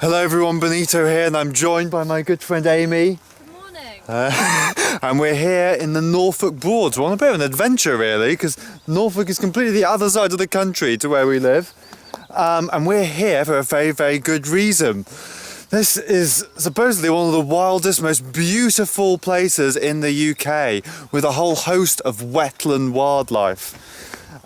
Hello everyone, Benito here, and I'm joined by my good friend Amy. Good morning. And we're here in the Norfolk Broads. We're on a bit of an adventure really, because Norfolk is completely the other side of the country to where we live. And we're here for a very, very good reason. This is supposedly one of the wildest, most beautiful places in the UK, with a whole host of wetland wildlife.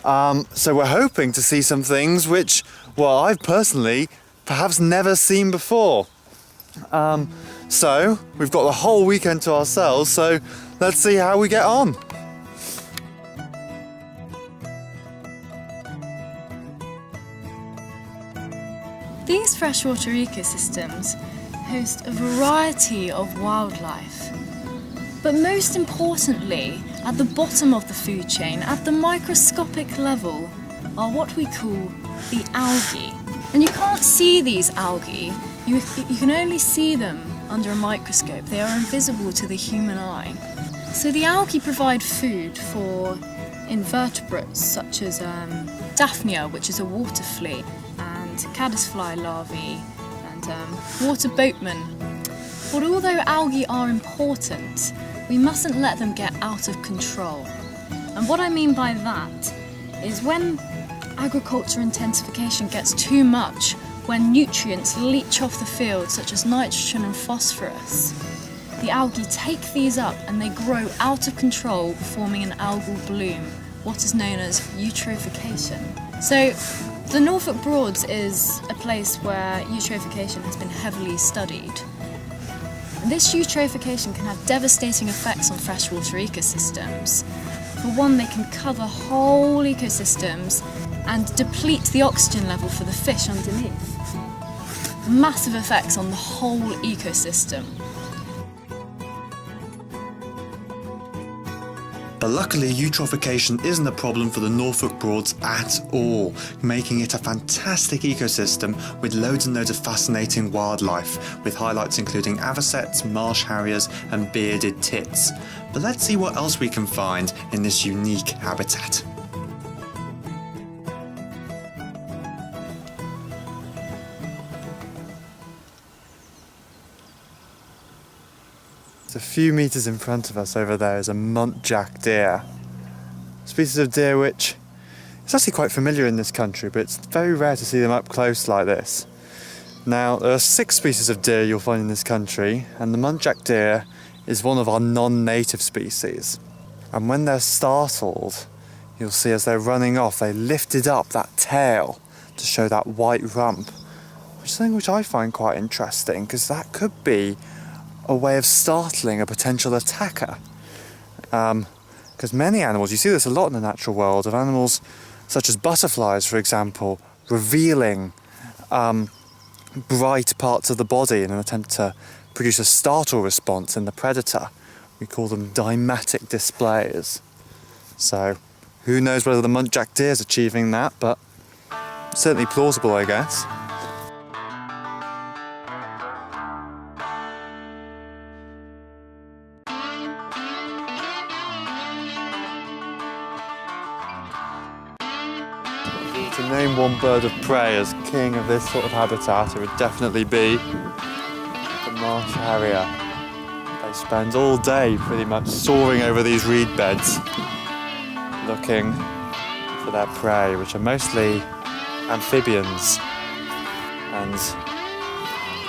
So we're hoping to see some things which, well, I've personally perhaps never seen before. So we've got the whole weekend to ourselves, so let's see how we get on. These freshwater ecosystems host a variety of wildlife. But most importantly, at the bottom of the food chain, at the microscopic level, are what we call the algae. And you can't see these algae, you can only see them under a microscope. They are invisible to the human eye. So the algae provide food for invertebrates such as Daphnia, which is a water flea, and caddisfly larvae, and water boatmen. But although algae are important, we mustn't let them get out of control. And what I mean by that is when agriculture intensification gets too much, when nutrients leach off the field such as nitrogen and phosphorus, the algae take these up and they grow out of control, forming an algal bloom, what is known as eutrophication. So the Norfolk Broads is a place where eutrophication has been heavily studied. This eutrophication can have devastating effects on freshwater ecosystems. For one, they can cover whole ecosystems and deplete the oxygen level for the fish underneath. Massive effects on the whole ecosystem. But luckily, eutrophication isn't a problem for the Norfolk Broads at all, making it a fantastic ecosystem with loads and loads of fascinating wildlife, with highlights including avocets, marsh harriers and bearded tits. But let's see what else we can find in this unique habitat. A few metres in front of us over there is a muntjac deer. A species of deer which is actually quite familiar in this country, but it's very rare to see them up close like this. Now, there are 6 species of deer you'll find in this country, and the muntjac deer is one of our non-native species. And when they're startled, you'll see as they're running off, they lifted up that tail to show that white rump, which is something which I find quite interesting, because that could be a way of startling a potential attacker. Because many animals, you see this a lot in the natural world, of animals such as butterflies, for example, revealing bright parts of the body in an attempt to produce a startle response in the predator. We call them dymatic displays. So who knows whether the muntjac deer is achieving that, but certainly plausible, I guess. To name one bird of prey as king of this sort of habitat, it would definitely be the marsh harrier. They spend all day pretty much soaring over these reed beds, looking for their prey, which are mostly amphibians and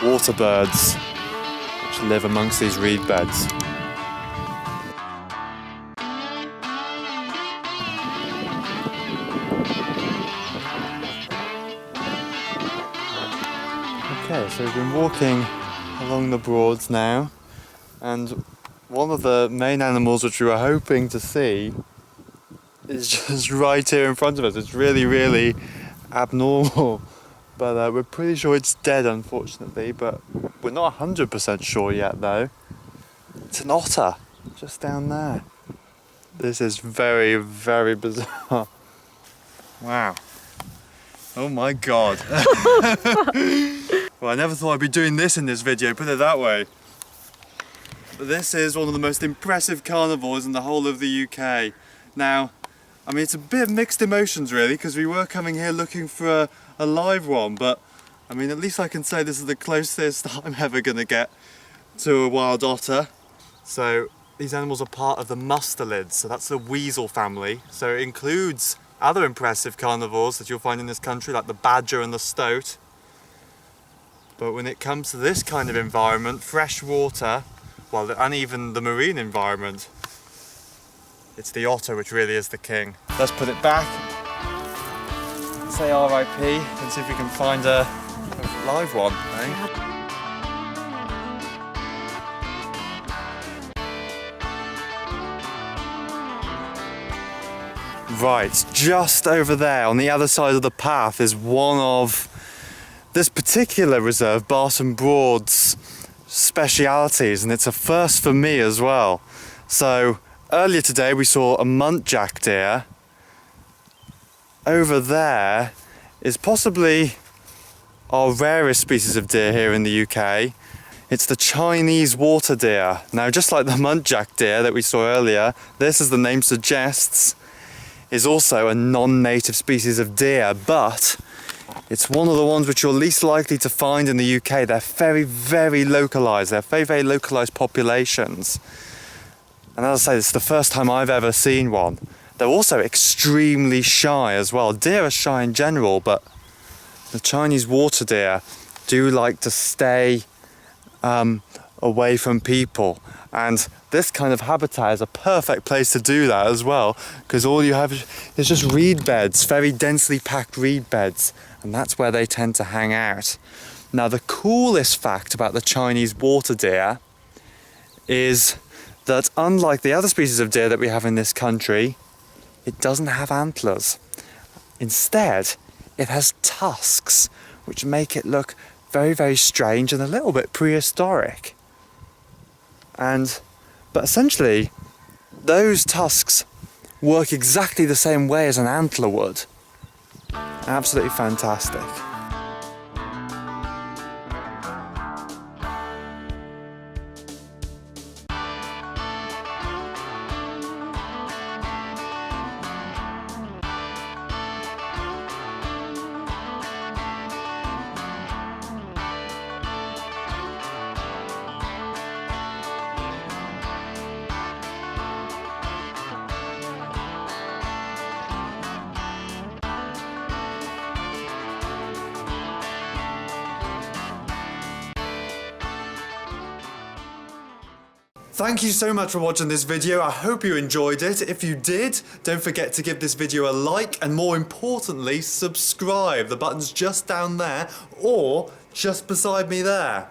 water birds, which live amongst these reed beds. Okay, so we've been walking along the Broads now, and one of the main animals which we were hoping to see is just right here in front of us. It's really, really abnormal, but we're pretty sure it's dead, unfortunately, but we're not 100% sure yet though. It's an otter, just down there. This is very, very bizarre. Wow. Oh my god. Well, I never thought I'd be doing this in this video, put it that way. But this is one of the most impressive carnivores in the whole of the UK. Now, I mean, it's a bit of mixed emotions really, because we were coming here looking for a live one, but I mean, at least I can say this is the closest I'm ever gonna get to a wild otter. So these animals are part of the mustelids, so that's the weasel family. So it includes other impressive carnivores that you'll find in this country, like the badger and the stoat. But when it comes to this kind of environment, fresh water, well, and even the marine environment, it's the otter which really is the king. Let's put it back, say RIP, and see if we can find a live one, eh? Right, just over there on the other side of the path is one of this particular reserve, Hickling Broad's specialities, and it's a first for me as well. So earlier today we saw a muntjac deer. Over there is possibly our rarest species of deer here in the UK. It's the Chinese water deer. Now, just like the muntjac deer that we saw earlier, this, as the name suggests, is also a non-native species of deer, but it's one of the ones which you're least likely to find in the UK. They're very, very localised. They're very, very localised populations. And as I say, it's the first time I've ever seen one. They're also extremely shy as well. Deer are shy in general, but the Chinese water deer do like to stay away from people. And this kind of habitat is a perfect place to do that as well, because all you have is just reed beds, very densely packed reed beds, and that's where they tend to hang out. Now, the coolest fact about the Chinese water deer is that unlike the other species of deer that we have in this country, it doesn't have antlers. Instead, it has tusks, which make it look very, very strange and a little bit prehistoric. But essentially, those tusks work exactly the same way as an antler would. Absolutely fantastic. Thank you so much for watching this video. I hope you enjoyed it. If you did, don't forget to give this video a like, and more importantly, subscribe. The button's just down there or just beside me there.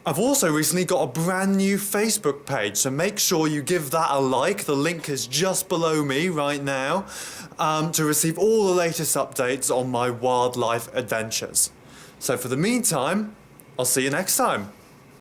I've also recently got a brand new Facebook page, so make sure you give that a like. The link is just below me right now, to receive all the latest updates on my wildlife adventures. So for the meantime, I'll see you next time.